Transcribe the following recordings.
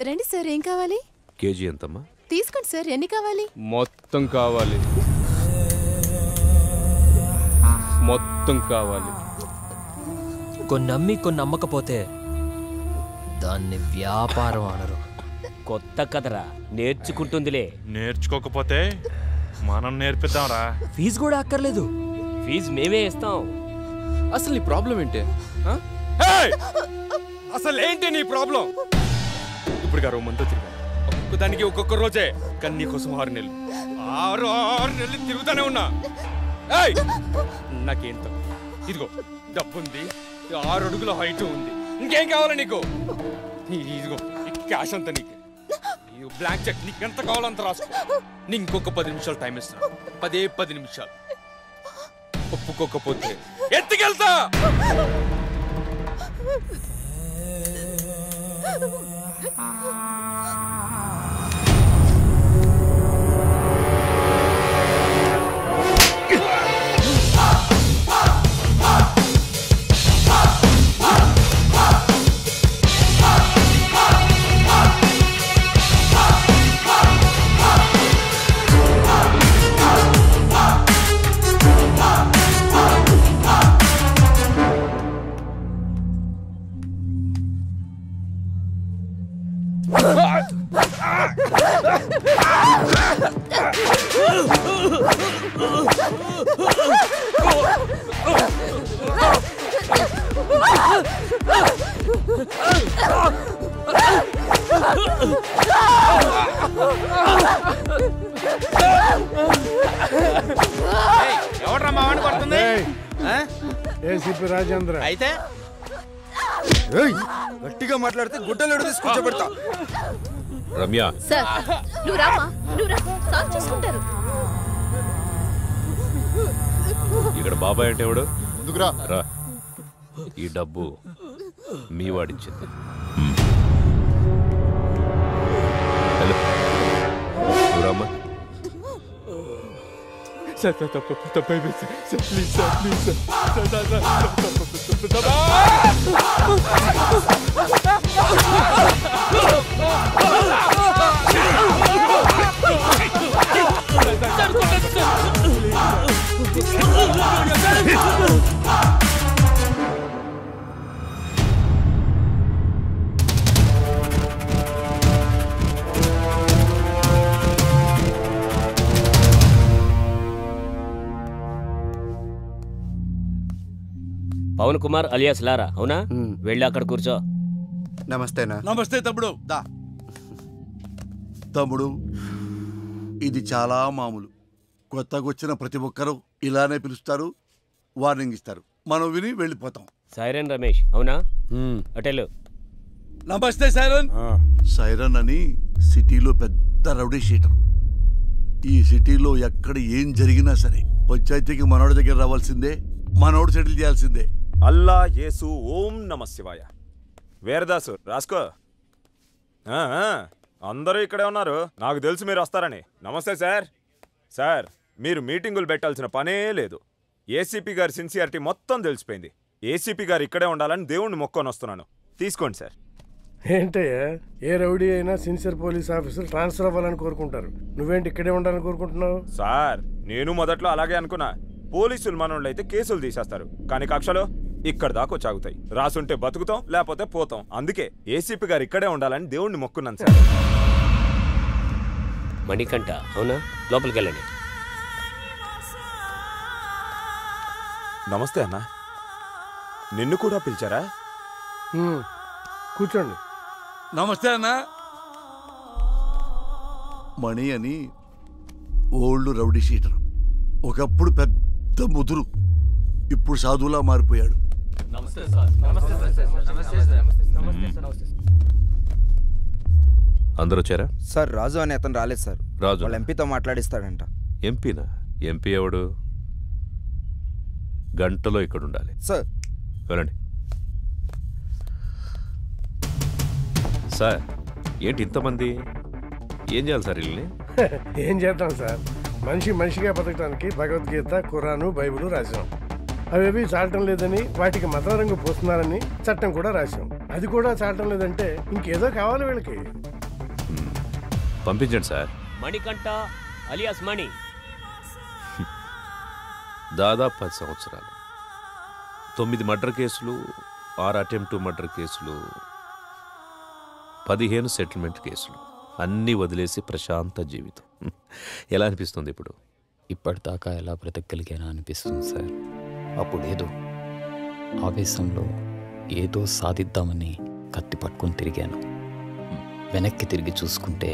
రండి సార్, ఏం కావాలి? కేజీ ఎంతమ్మా? తీసుకోండి సార్, ఎన్ని కావాలి? మొత్తం కావాలి, మొత్తం కావాలి. కొన్ని నమ్మి కొన్ని నమ్మకపోతే దాన్ని వ్యాపారం అనరు. కొత్త కదరా, నేర్చుకుంటుందిలే. నేర్చుకోకపోతే మనం నేర్పిద్దాంరా. ఫీజు కూడా అక్కర్లేదు, ఫీజు మేమే ఇస్తాం. అసలు నీ ప్రాబ్లం ఏంటి? అసలు ఏంటి నీ ప్రాబ్లం? ఇప్పుడు గారు మంతో తిరిగా ఒక్కొక్కదానికి ఒక్కొక్క రోజే, కానీ నీకోసం 6 నెలలు 6 నెలలు తిరుగుతానే ఉన్నా. నాకేంత ఇదిగో డబ్బుంది, 6 అడుగుల హైట్ ఉంది, ఇంకేం కావాలి నీకు? ఇదిగో క్యాష్ అంతా నీకు, బ్లాంక్ చెక్ నీకు ఎంత కావాలంత రాసుకో. నీ ఇంకొక 10 నిమిషాలు టైం ఇస్తున్నా, 10 నిమిషాలు. ఒప్పుకోకపోతే ఎత్తుకెళ్తా. ఎవడ్రా మా వాడిని కొడుతుంది? ఏసీపీ రాజేంద్ర. అయితే గట్టిగా మాట్లాడితే గుడ్డలు తీసుకొచ్చబెడతా. రమ్య, సార్ నువ్వు రామా, నువ్వు రా, సాల్వ్ చేసుకుంటారు. ఇక్కడ బాబాయ్ అంటే ఎవడు? ముందుకురా. రా, ఈ డబ్బు మీ వాడిచ్చింది. హలో రామ్మా. సార్ తప్పైపోయింది sir, please sir, please sir. Pavan Kumar alias Lara, అవునా? వెళ్ళి అక్కడ కూర్చో. నమస్తేనా. నమస్తే తమ్ముడు. దా తమ్ముడు, ఇది చాలా మామూలు. కొత్తగా వచ్చిన ప్రతి ఒక్కరూ ఇలానే పిలుస్తారు, వార్నింగ్ ఇస్తారు, మనం విని వెళ్ళిపోతాం. సైరన్ రమేష్, అవునా? అటెలు. నమస్తే సైరన్. సైరన్ అని సిటీలో పెద్ద రౌడీ షీటర్. ఈ సిటీలో ఎక్కడ ఏం జరిగినా సరే పంచాయతీకి మనోడి దగ్గర రావాల్సిందే, మనోడు సెటిల్ చేయాల్సిందే. అల్లా యేసు ఓం నమ శివాయ. వీరదాసు రాసుకో. అందరూ ఇక్కడే ఉన్నారు, నాకు తెలుసు మీరు వస్తారని. నమస్తే సార్. సార్, మీరు మీటింగులు పెట్టాల్సిన పనే లేదు. ఏసీపీ గారి సిన్సియారిటీ మొత్తం తెలిసిపోయింది. ఏసీపీ గారు ఇక్కడే ఉండాలని దేవుణ్ణి మొక్కొని వస్తున్నాను. తీసుకోండి సార్. ఏంటయ్యా, ఏ రౌడీ అయినా సిన్సియర్ పోలీస్ ఆఫీసర్ ట్రాన్స్ఫర్ అవ్వాలని కోరుకుంటారు. నువ్వేంటి ఇక్కడే ఉండాలని కోరుకుంటున్నావు? సార్, నేను మొదట్లో అలాగే అనుకున్నా. పోలీసులు మనోళ్ళు అయితే కేసులు తీసేస్తారు, కానీ కక్షలో ఇక్కడ దాకా చాగుతాయి. రాసుంటే బతుకుతాం, లేకపోతే పోతాం. అందుకే ఏసీపీ గారు ఇక్కడే ఉండాలని దేవుణ్ణి మొక్కున్నాను సార్. మణికంఠ, అవునా? లోపలికి వెళ్ళండి. నమస్తే అన్న. నిన్ను కూడా పిలిచారా? కూర్చోండి. నమస్తే అన్న. మణి అని ఓల్డ్ రౌడీ షీటర్. ఒకప్పుడు పెద్ద ముదురు, ఇప్పుడు సాధువులా మారిపోయాడు. అందరూ వచ్చారా? సార్, రాజు అని అతను రాలేదు సార్. రాజు వాళ్ళ ఎంపీతో మాట్లాడిస్తాడంట. ఎంపీనా? ఎంపీ ఎవడు? గంటలో ఇక్కడ ఉండాలి సార్. వెళ్ళండి సార్. ఏంటి ఇంతమంది? ఏం చేయాలి సార్ వీళ్ళని? ఏం చేద్దాం సార్, మనిషిగా బతకడానికి భగవద్గీత, ఖురాను, బైబిల్ రాశాం. అవేవి చాలటం లేదని వాటికి మత రంగు పోస్తున్నారని చట్టం కూడా రాశాం. అది కూడా చాటం లేదంటే ఇంకేదో కావాలి వీళ్ళకి. పంపించండి సార్. మణికంఠ అలియాస్ మణి, దాదాపు 10 సంవత్సరాలు, 9 మర్డర్ కేసులు, 6 అటెంప్ట్ మర్డర్ కేసులు, 15 సెటిల్మెంట్ కేసులు, అన్నీ వదిలేసి ప్రశాంత జీవితం. ఎలా అనిపిస్తుంది ఇప్పుడు? ఇప్పటిదాకా ఎలా బ్రతకగలిగానా అనిపిస్తుంది సార్. అప్పుడేదో ఆవేశంలో ఏదో సాధిద్దామని కత్తి పట్టుకొని తిరిగాను. వెనక్కి తిరిగి చూసుకుంటే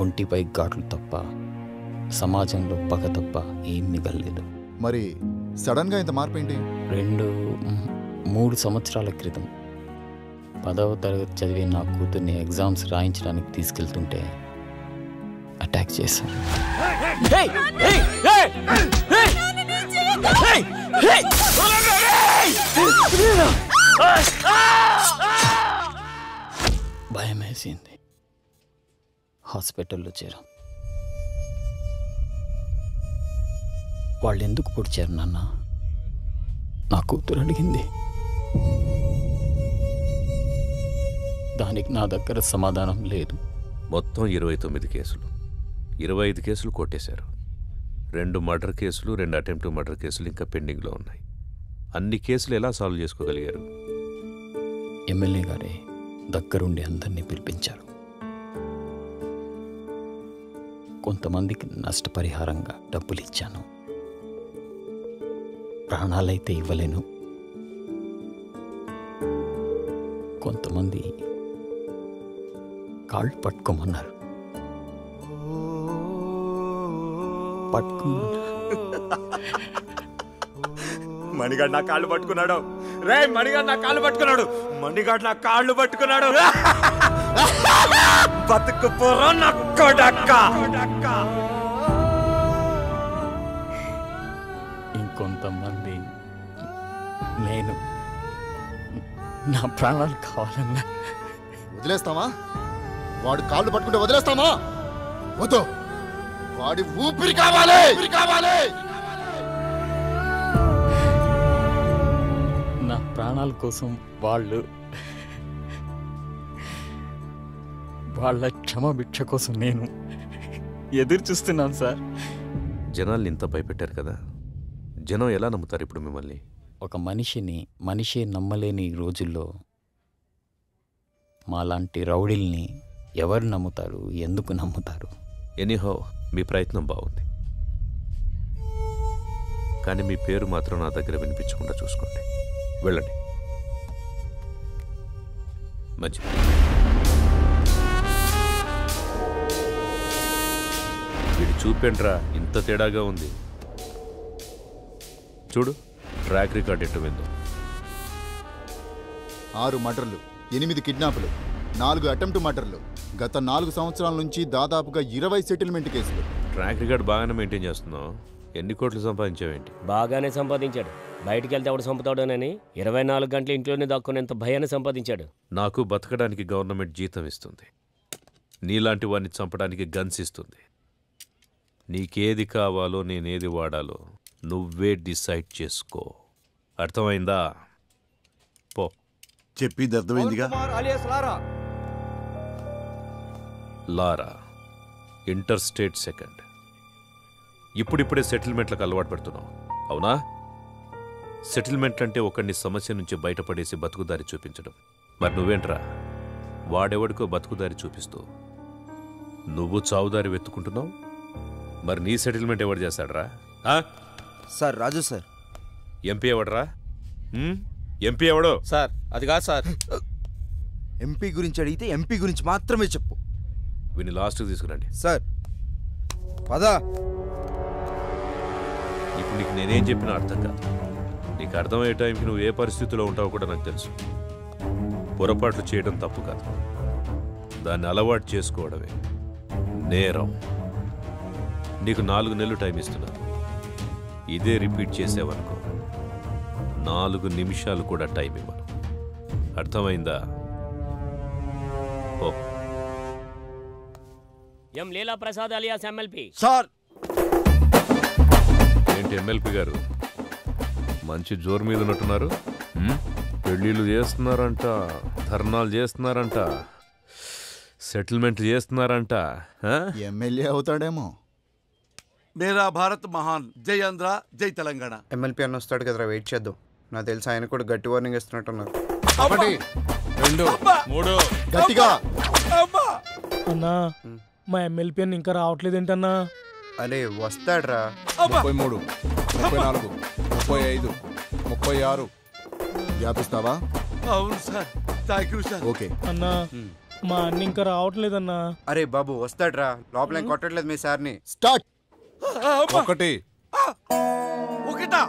ఒంటిపై ఘాట్లు తప్ప, సమాజంలో పగ తప్ప ఏం మిగలలేదు. మరి సడన్గా ఇంత మార్పు ఏంటి? 3 సంవత్సరాల క్రితం 10వ తరగతి చదివే నా కూతుర్ని ఎగ్జామ్స్ రాయించడానికి తీసుకెళ్తుంటే అటాక్ చేశాను. భయం వేసింది. హాస్పిటల్లో చేరాం. వాళ్ళు ఎందుకు పొడిచారు నాన్న? నా కూతురు అడిగింది. దానికి నా దగ్గర సమాధానం లేదు. మొత్తం 29 కేసులు, 25 కేసులు కొట్టేశారు. 2 మర్డర్ కేసులు, 2 అటెంప్ట్ మర్డర్ కేసులు ఇంకా పెండింగ్లో ఉన్నాయి. అన్ని కేసులు ఎలా సాల్వ్ చేసుకోగలిగారు? ఎమ్మెల్యే గారే దగ్గరుండి అందరినీ పిలిపించారు. కొంతమందికి నష్టపరిహారంగా డబ్బులు ఇచ్చాను. ప్రాణాలైతే ఇవ్వలేను. కొంతమంది కాళ్ళు పట్టుకోమన్నారు. మణిగాడు నా కాళ్ళు పట్టుకున్నాడు. రే మణిగాడు నా కాళ్ళు పట్టుకున్నాడు. మణిగాడు నా కాళ్ళు పట్టుకున్నాడు. బతుకు పోరా నా కొడక్క. ఇంకొంతమంది నేను నా ప్రాణాలు కావాలన్నా వదిలేస్తామా? వాడు కాళ్ళు పట్టుకుంటే వదిలేస్తామా? వద్దు, వాడి ఊపిరి కావాలి. నా ప్రాణాల కోసం వాళ్ళ క్షమభిక్ష కోసం నేను ఎదురు చూస్తున్నాను సార్. జనాల్ని ఇంత భయపెట్టారు కదా, జనం ఎలా నమ్ముతారు ఇప్పుడు మిమ్మల్ని? ఒక మనిషే నమ్మలేని ఈ రోజుల్లో మాలాంటి రౌడీల్ని ఎవరు నమ్ముతారు? ఎందుకు నమ్ముతారు? ఎనీహో మీ ప్రయత్నం బాగుంది, కానీ మీ పేరు మాత్రం నా దగ్గర వినిపించకుండా చూసుకోండి. వెళ్ళండి. మంచిది. వీడు చూపేంట్రా ఇంత తేడాగా ఉంది. చూడు ట్రాక్ రికార్డ్ ఎట్టు విందో. 6 మర్డర్లు, 8 కిడ్నాపులు, 4 అటెంప్ట్ మర్డర్లు, గత 4 సంవత్సరాల నుంచి దాదాపుగా 20 సెటిల్మెంట్ కేసులు. ట్రాక్ రికార్డ్ బాగానే మెయింటైన్ చేస్తున్నావు. ఎన్ని కోట్లు సంపాదించావేంటి? బాగానే సంపాదించాడు. బయటికి వెళ్తే ఎవడు చంపుతాడోనని 24 గంటలు ఇంట్లోనే దాక్కునేంత భయాన్ని సంపాదించాడు. నాకు బతకడానికి గవర్నమెంట్ జీతం ఇస్తుంది, నీలాంటి వాడిని చంపడానికి గన్స్ ఇస్తుంది. నీకేది కావాలో నేనేది వాడాలో నువ్వే డిసైడ్ చేసుకో. అర్థమైందా? పో. చెప్పింది అర్థమైందిగా. లారా ఇంటర్ స్టేట్ సెకండ్. ఇప్పుడిప్పుడే సెటిల్మెంట్లకు అలవాటు పడుతున్నావు, అవునా? సెటిల్మెంట్ అంటే ఒకడిని సమస్య నుంచి బయటపడేసి బతుకుదారి చూపించడం. మరి నువ్వేంట్రా వాడెవడికో బతుకుదారి చూపిస్తూ నువ్వు చావుదారి వెతుకుంటున్నావు. మరి నీ సెటిల్మెంట్ ఎవడు చేస్తాడరా? సార్ రాజు సార్. ఎంపీ ఎవడరా? ఎంపీ ఎవడో? సార్ అది కాదు సార్. ఎంపీ గురించి అడిగితే ఎంపీ గురించి మాత్రమే చెప్పు. వీని లాస్ట్కి తీసుకురండి. సార్ పదా. ఇప్పుడు నీకు నేనేం చెప్పినా అర్థం కాదు. నీకు అర్థమయ్యే టైంకి నువ్వు ఏ పరిస్థితిలో ఉంటావో కూడా నాకు తెలుసు. పొరపాట్లు చేయడం తప్పు కాదు, దాన్ని అలవాటు చేసుకోవడమే నేరం. నీకు 4 నెలలు టైం ఇస్తున్నాను. ఇదే రిపీట్ చేసేవనుకో 4 నిమిషాలు కూడా టైం ఇవ్వను. అర్థమైందా? ఓ. ఎం లీలా ప్రసాద్ అలియాస్ ఎమ్మెల్పీ. సార్. ఏంటి ఎమ్మెల్పీ గారు మంచి జోరు మీద ఉన్నట్టున్నారు? పెళ్ళిళ్ళు చేస్తున్నారంట, ధర్నాలు చేస్తున్నారంట, సెటిల్మెంట్ చేస్తున్నారంట. ఎమ్మెల్యే అవుతాడేమో. మేరా భారత్ మహాన్, జై ఆంధ్ర, జై తెలంగాణ. ఎమ్మెల్పీ అన్న వస్తాడు కదరా, వెయిట్ చేద్దాం. నాకు తెలిసి ఆయన కూడా గట్టి వార్నింగ్ ఇస్తున్నట్టున్నారు. 1 2 3 గట్టిగా. అన్నా మా ఎమ్మెల్పీ అని ఇంకా రావట్లేదేంటన్నా? అరే వస్తాడ్రా. 33 34 35 36. వ్యాపిస్తావా? అవును sir, thank you sir. Okay అన్నా మా అన్న ఇంకా రావట్లేదన్నా. అరే బాబు వస్తాడ్రా, లోపల ఏం కొట్టట్లేదు మీ సార్ని. స్టార్ట్. 1 ఒకటా?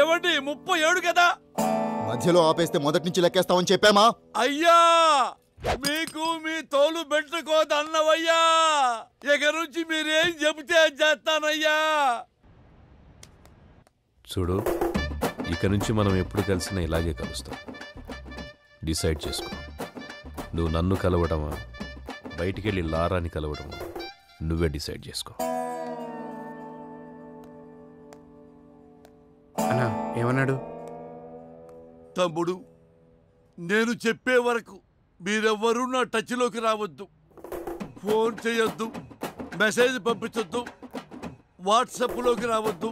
ఏమండి 37 కదా? మధ్యలో ఆపేస్తే మొదటి నుంచి లెక్కేస్తామని చెప్పామా? అయ్యా మీకు మీ తోలు పెట్టుకోదన్నవయ్యా. ఇక నుంచి మీరేం చెబితే చేస్తానయ్యా. చూడు, ఇక నుంచి మనం ఎప్పుడు కలిసినా ఇలాగే కలుస్తాం. డిసైడ్ చేసుకో. నువ్వు నన్ను కలవడమా, బయటికి వెళ్ళి లారాని కలవడమా, నువ్వే డిసైడ్ చేసుకో. అన్నా ఏమన్నాడు? తమ్ముడు, నేను చెప్పే వరకు మీరెవ్వరూ నా టచ్లోకి రావద్దు. ఫోన్ చేయొద్దు, మెసేజ్ పంపించొద్దు, వాట్సాప్లోకి రావద్దు.